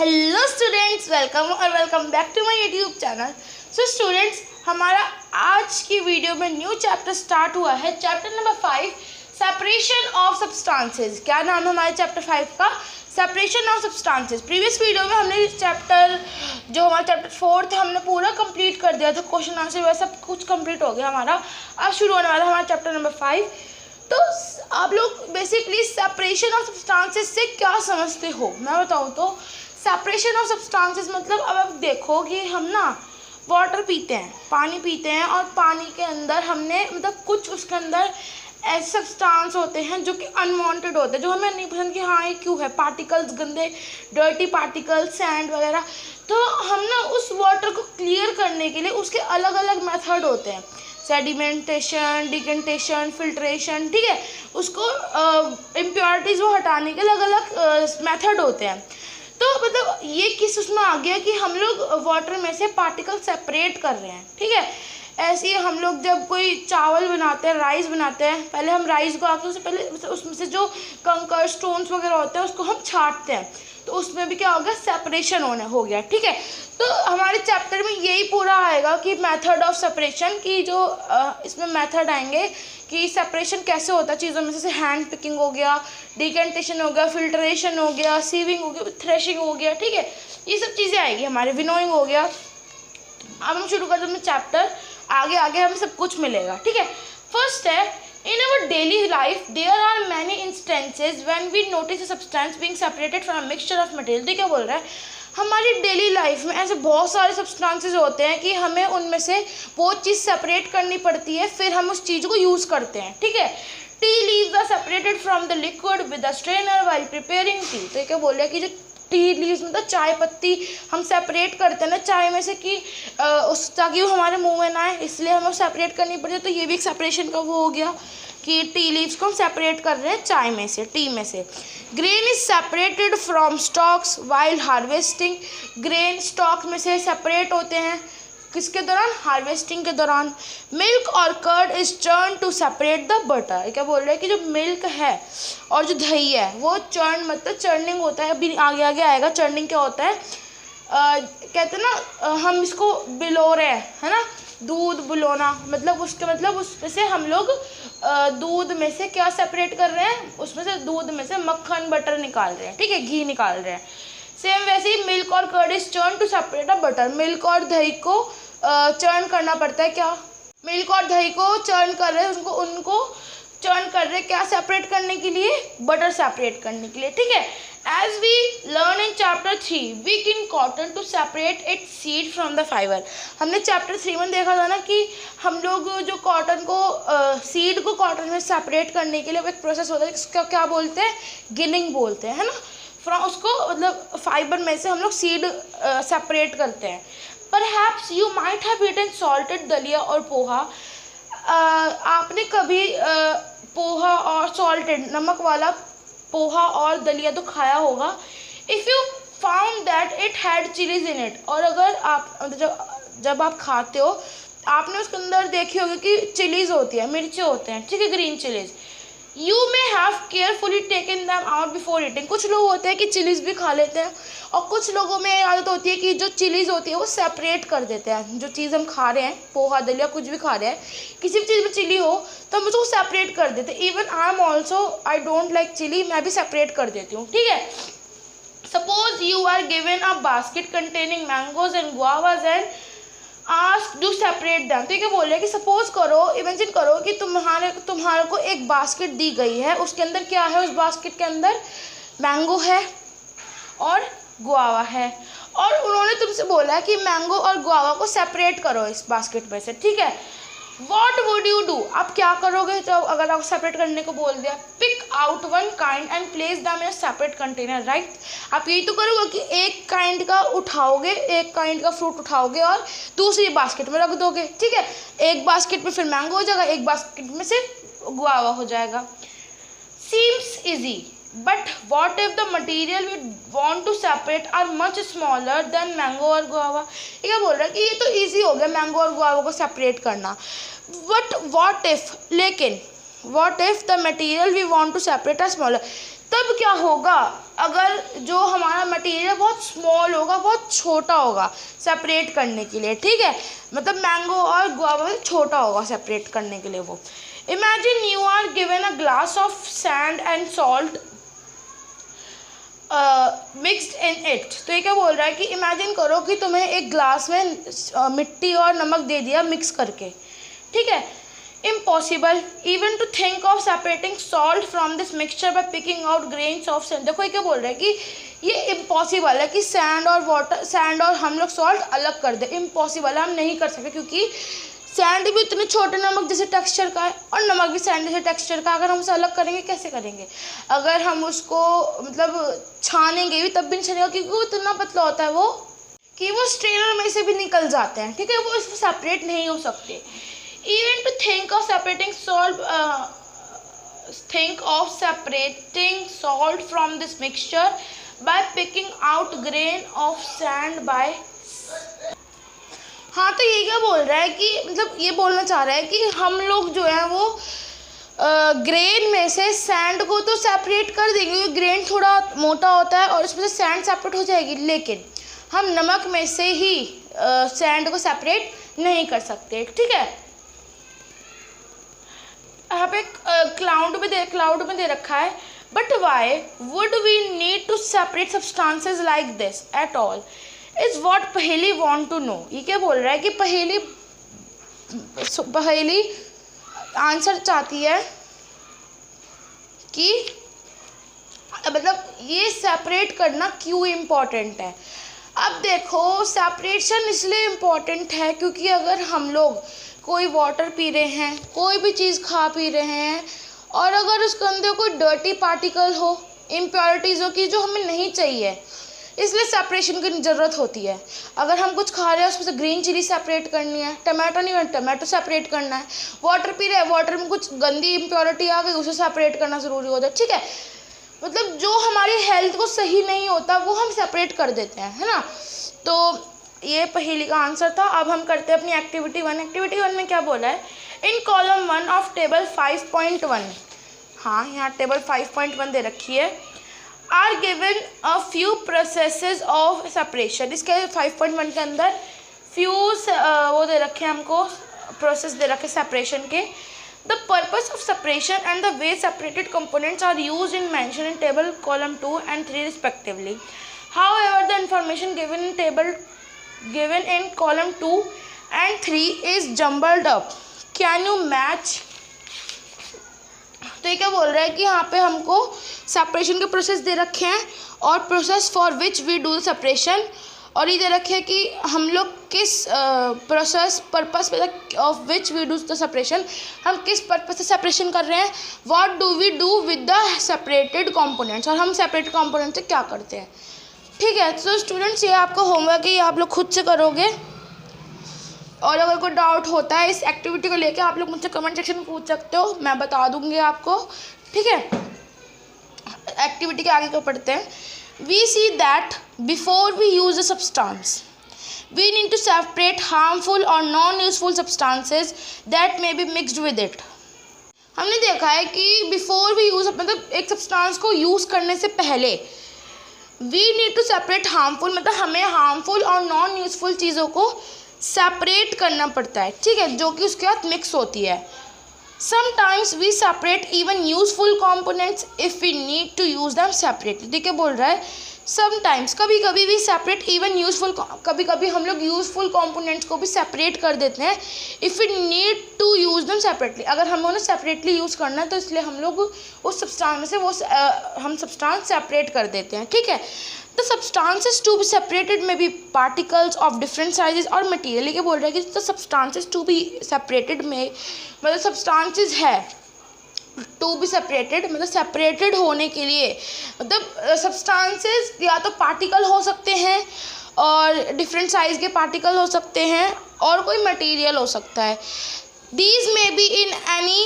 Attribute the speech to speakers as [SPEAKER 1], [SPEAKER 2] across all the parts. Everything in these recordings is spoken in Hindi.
[SPEAKER 1] Hello students, welcome back to my YouTube channel. So students, हमारा आज की वीडियो में न्यू चैप्टर स्टार्ट हुआ है, chapter number 5, separation of substances. क्या नाम है हमारे चैप्टर 5 का? Separation of substances. Previous video में हमने चैप्टर जो हमारा चैप्टर 4 था हमने पूरा कंप्लीट कर दिया था, क्वेश्चन आंसर वह सब कुछ कंप्लीट हो गया हमारा। अब शुरू होने वाला हमारा चैप्टर नंबर 5। तो आप लोग बेसिकली सेपरेशन ऑफ सब्सटेंसेस से क्या समझते हो? मैं बताऊँ तो सेपरेशन ऑफ सब्सटेंसेस मतलब, अब आप देखो कि हम ना वाटर पीते हैं, पानी पीते हैं, और पानी के अंदर हमने मतलब कुछ उसके अंदर ऐसे सब्सटेंस होते हैं जो कि अनवांटेड होते हैं, जो हमें नहीं पसंद कि हाँ ये क्यों है, पार्टिकल्स, गंदे डर्टी पार्टिकल्स, सैंड वगैरह। तो हम ना उस वाटर को क्लियर करने के लिए उसके अलग अलग मेथड होते हैं, सेडिमेंटेशन, डिकेंटेशन, फिल्ट्रेशन, ठीक है। उसको इम्प्योरिटीज़ वो हटाने के अलग अलग मेथड होते हैं। तो मतलब ये किस उसमें आ गया कि हम लोग वाटर में से पार्टिकल सेपरेट कर रहे हैं, ठीक है। ऐसे ही हम लोग जब कोई चावल बनाते हैं, राइस बनाते हैं, पहले हम राइस को आके उससे पहले उसमें से जो कंकर स्टोन्स वगैरह होते हैं उसको हम छांटते हैं, तो उसमें भी क्या हो गया, सेपरेशन हो गया, ठीक है। तो हमारे चैप्टर में यही पूरा आएगा कि मेथड ऑफ सेपरेशन की जो इसमें मेथड आएंगे कि सेपरेशन कैसे होता है चीज़ों में, जैसे हैंड पिकिंग हो गया, डिकेंटेशन हो गया, फिल्ट्रेशन हो गया, सीविंग हो गया, थ्रेशिंग हो गया, ठीक है। ये सब चीज़ें आएगी हमारे, विनोइंग हो गया। अब हम शुरू करते हैं चैप्टर, आगे आगे हमें सब कुछ मिलेगा, ठीक है। फर्स्ट है, in our daily life there are many instances when we notice a substance being separated from a mixture of material. तो क्या बोल रहा है, हमारी डेली लाइफ में ऐसे बहुत सारे सब्सटेंसेस होते हैं कि हमें उनमें से वो चीज़ सेपरेट करनी पड़ती है, फिर हम उस चीज़ को यूज़ करते हैं, ठीक है। Tea leaves are separated from the liquid with a strainer while preparing tea. तो क्या बोल रहा है कि जो टी लीव्स मतलब चाय पत्ती हम सेपरेट करते हैं ना चाय में से कि उस ताकि वो हमारे मुंह में ना आए, इसलिए हमें सेपरेट करनी पड़ती है। तो ये भी एक सेपरेशन का वो हो गया कि टी लीव्स को हम सेपरेट कर रहे हैं चाय में से, टी में से। Grain is separated from stocks while harvesting. Grain stock में से सेपरेट होते हैं किसके दौरान? हार्वेस्टिंग के दौरान। मिल्क और curd is churn to separate the butter. क्या बोल रहे हैं कि जो मिल्क है और जो दही है वो चर्न मतलब चर्निंग होता है, अभी आगे आगे आएगा चर्निंग क्या होता है। कहते हैं ना हम इसको बिलो रहे हैं, है ना, दूध बुलोना, मतलब उसके मतलब उसमें से हम लोग दूध में से क्या सेपरेट कर रहे हैं, उसमें से दूध में से मक्खन बटर निकाल रहे हैं, ठीक है, घी निकाल रहे हैं। सेम वैसे ही मिल्क और curd is churn to separate a butter. Milk और दही को चर्न करना पड़ता है, क्या मिल्क और दही को चर्न कर रहे हैं, उनको चर्न कर रहे हैं क्या सेपरेट करने के लिए, बटर सेपरेट करने के लिए, ठीक है। As we learn in chapter 3 week in cotton to separate its seed from the fibre. हमने चैप्टर 3 में देखा था ना कि हम लोग जो कॉटन को सीड को कॉटन में सेपरेट करने के लिए एक प्रोसेस होता है, इसका क्या बोलते हैं, गिनिंग बोलते हैं, है ना। फ्रॉम उसको मतलब फाइबर में से हम लोग सीड सेपरेट करते हैं। Perhaps you might have eaten salted dalia और पोहा। आपने कभी पोहा और सॉल्टेड नमक वाला पोहा और दलिया तो खाया होगा। If you found that it had chillies in it. और अगर आप जब आप खाते हो आपने उसके अंदर देखी होगी कि चिलीज होती है, मिर्चे होते हैं, ठीक है, green chillies. You may have carefully taken them out before eating. कुछ लोग होते हैं कि चिलीज भी खा लेते हैं, और कुछ लोगों में आदत होती है कि जो चिलीज होती है वो सेपरेट कर देते हैं। जो चीज़ हम खा रहे हैं, पोहा दलिया कुछ भी खा रहे हैं, किसी भी चीज़ में चिली हो तो हम उसको सेपरेट कर देते हैं। Even I am also, I don't like chilli, मैं भी सेपरेट कर देती हूँ, ठीक है। Suppose you are given a basket containing mangoes and guavas and ask do separate them. तो क्या बोल रहे हैं कि सपोज करो, इमेजिन करो कि तुम्हारे को एक बास्केट दी गई है, उसके अंदर क्या है, उस बास्केट के अंदर मैंगो है और गुआवा है, और उन्होंने तुमसे बोला है कि मैंगो और गुआवा को सेपरेट करो इस बास्केट में से, ठीक है। What would you do? आप क्या करोगे जब अगर आपको सेपरेट करने को बोल दिया? Pick out one kind and place them in a separate container, right. आप यही तो करोगे कि एक काइंड का उठाओगे, एक काइंड का फ्रूट उठाओगे और दूसरी बास्केट में रख दोगे, ठीक है। एक बास्केट में फिर मैंगो हो जाएगा, एक बास्केट में से गुआवा हो जाएगा। Seems easy, but what if the material we want to separate are much smaller than mango और गुआवा। ये क्या बोल रहा है कि ये तो ईजी हो गया मैंगो और गुआवा को सेपरेट करना, बट वॉट इफ, लेकिन what if the material we want to separate are smaller. तब क्या होगा, अगर जो हमारा मटेरियल बहुत स्मॉल होगा, बहुत छोटा होगा सेपरेट करने के लिए, ठीक है, मतलब मैंगो और गुआवा छोटा होगा सेपरेट करने के लिए वो। Imagine you are given a glass of sand and salt mixed in it. तो ये क्या बोल रहा है कि इमेजिन करो कि तुम्हें एक ग्लास में मिट्टी और नमक दे दिया मिक्स करके, ठीक है। Impossible even to think of separating salt from this mixture by picking out grains of sand. देखो ये क्या बोल रहा है कि ये इम्पॉसिबल है कि सैंड और वाटर, सैंड और हम लोग सॉल्ट अलग कर दे। इम्पॉसिबल है, हम नहीं कर सकते, क्योंकि सैंड भी इतने छोटे नमक जैसे टेक्सचर का है और नमक भी सैंड जैसे टेक्सचर का। अगर हम उसे अलग करेंगे कैसे करेंगे? अगर हम उसको मतलब छानेंगे भी तब भी नहीं छानेगा, क्योंकि वो इतना पतला होता है वो कि वो स्ट्रेनर में से भी निकल जाते हैं, ठीक है, वो इसको सेपरेट नहीं हो सकते। Even to think of separating salt from this mixture by picking out grain of sand by. हाँ, तो ये क्या बोल रहा है कि मतलब ये बोलना चाह रहा है कि हम लोग जो है वो ग्रेन में से सैंड को तो सेपरेट कर देंगे, क्योंकि ग्रेन थोड़ा मोटा होता है और उसमें से सैंड सेपरेट हो जाएगी, लेकिन हम नमक में से ही सैंड को सेपरेट नहीं कर सकते, ठीक है। यहाँ पे क्लाउड में दे रखा है, but why would we need to separate substances like this at all is what Paheli want to know. ये क्या बोल रहा है कि पहेली आंसर चाहती है कि मतलब ये सेपरेट करना क्यों इम्पोर्टेंट है। अब देखो, सेपरेशन इसलिए इम्पोर्टेंट है क्योंकि अगर हम लोग कोई वाटर पी रहे हैं, कोई भी चीज़ खा पी रहे हैं, और अगर उसके अंदर कोई डर्टी पार्टिकल हो, इम्प्योरिटीज़ हो की जो हमें नहीं चाहिए, इसलिए सेपरेशन की ज़रूरत होती है। अगर हम कुछ खा रहे हैं उसमें से ग्रीन चिली सेपरेट करनी है, टमाटो नहीं है टमाटो सेपरेट करना है, वाटर पी रहे हैं वाटर में कुछ गंदी इम्प्योरिटी आ गई उसे सेपरेट करना ज़रूरी होता है, ठीक है। मतलब जो हमारी हेल्थ को सही नहीं होता वो हम सेपरेट कर देते हैं, है ना। तो ये पहेली का आंसर था। अब हम करते हैं अपनी एक्टिविटी 1। एक्टिविटी 1 में क्या बोला है, इन कॉलम 1 ऑफ टेबल 5.1, हाँ यहाँ टेबल 5.1 दे रखी है, are given a few processes of separation. इसके 5.1 के अंदर फ्यू वो दे रखे हैं हमको, प्रोसेस दे रखे सेपरेशन के। The purpose of separation and the way separated components are use in mention in table column 2 and 3 respectively. However, the information given in column 2 and 3 is jumbled up. Can you match? तो ये क्या बोल रहा है कि यहाँ पे हमको सेपरेशन के प्रोसेस दे रखे हैं और process for which we do the separation, और ये दे रखे हैं कि हम लोग किस purpose of which we do the separation, हम किस पर्पस से सेपरेशन कर रहे हैं। What do we do with the separated components, और हम सेपरेट कंपोनेंट से क्या करते हैं, ठीक है। तो स्टूडेंट्स ये आपका होमवर्क है, ये आप लोग खुद से करोगे, और अगर कोई डाउट होता है इस एक्टिविटी को लेके आप लोग मुझसे कमेंट सेक्शन में पूछ सकते हो, मैं बता दूंगी आपको, ठीक है। एक्टिविटी के आगे को पढ़ते हैं। We see that before we use a substance, we need to separate harmful or non-useful substances that may be mixed with it. हमने देखा है कि before we use मतलब एक सब्सटेंस को यूज़ करने से पहले we need to separate harmful, मतलब हमें harmful और non-useful चीज़ों को सेपरेट करना पड़ता है, ठीक है, जो कि उसके साथ मिक्स होती है। Sometimes we separate even useful components if we need to use them separately. देखिए बोल रहा है sometimes, कभी कभी we separate even useful, कभी कभी हम लोग useful components को भी separate कर देते हैं if we need to use them separately. अगर हम उन्हें separately use करना है तो इसलिए हम लोग उस substance में से वो हम substance separate कर देते हैं, ठीक है। The substances to be separated may be particles of different sizes और material। ये बोल रहा है कि the substances to be separated में मतलब substances है to be separated, मतलब separated होने के लिए मतलब substances या तो particle हो सकते हैं और different size के particle हो सकते हैं और कोई material हो सकता है। These may be in any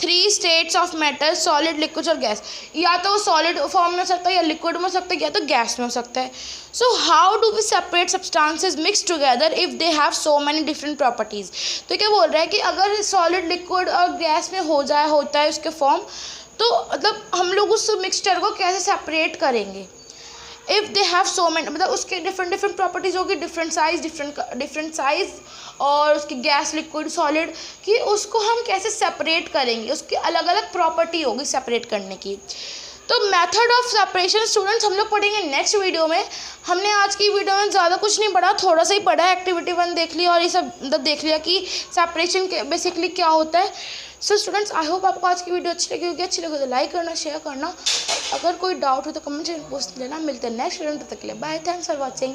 [SPEAKER 1] 3 states of matter, solid, liquid और गैस। या तो सॉलिड फॉर्म में हो सकता है या लिक्विड में हो सकता है या तो गैस में हो सकता है। So how do we separate substances mix together if they have so many different properties. तो क्या बोल रहा है कि अगर सॉलिड, लिक्विड और गैस में होता है उसके फॉर्म, तो मतलब हम लोग उस मिक्सचर को कैसे सेपरेट करेंगे। If they have so many, मतलब उसके डिफरेंट प्रॉपर्टीज़ होगी, डिफरेंट साइज और उसकी गैस, लिक्विड, सॉलिड, कि उसको हम कैसे सेपरेट करेंगे, उसकी अलग अलग प्रॉपर्टी होगी सेपरेट करने की। तो मेथड ऑफ सेपरेशन स्टूडेंट्स हम लोग पढ़ेंगे नेक्स्ट वीडियो में। हमने आज की वीडियो में ज़्यादा कुछ नहीं पढ़ा, थोड़ा सा ही पढ़ा, एक्टिविटी 1 देख लिया और ये सब मतलब देख लिया कि सेपरेशन बेसिकली क्या होता है। सो स्टूडेंट्स, आई होप आपको आज की वीडियो अच्छी लगी होगी। अच्छी लगी तो लाइक करना, शेयर करना, अगर कोई डाउट हो तो कमेंट में पूछ लेना। मिलते हैं नेक्स्ट वीडियो में, तब तक के लिए बाय, थैंक्स फॉर वॉचिंग।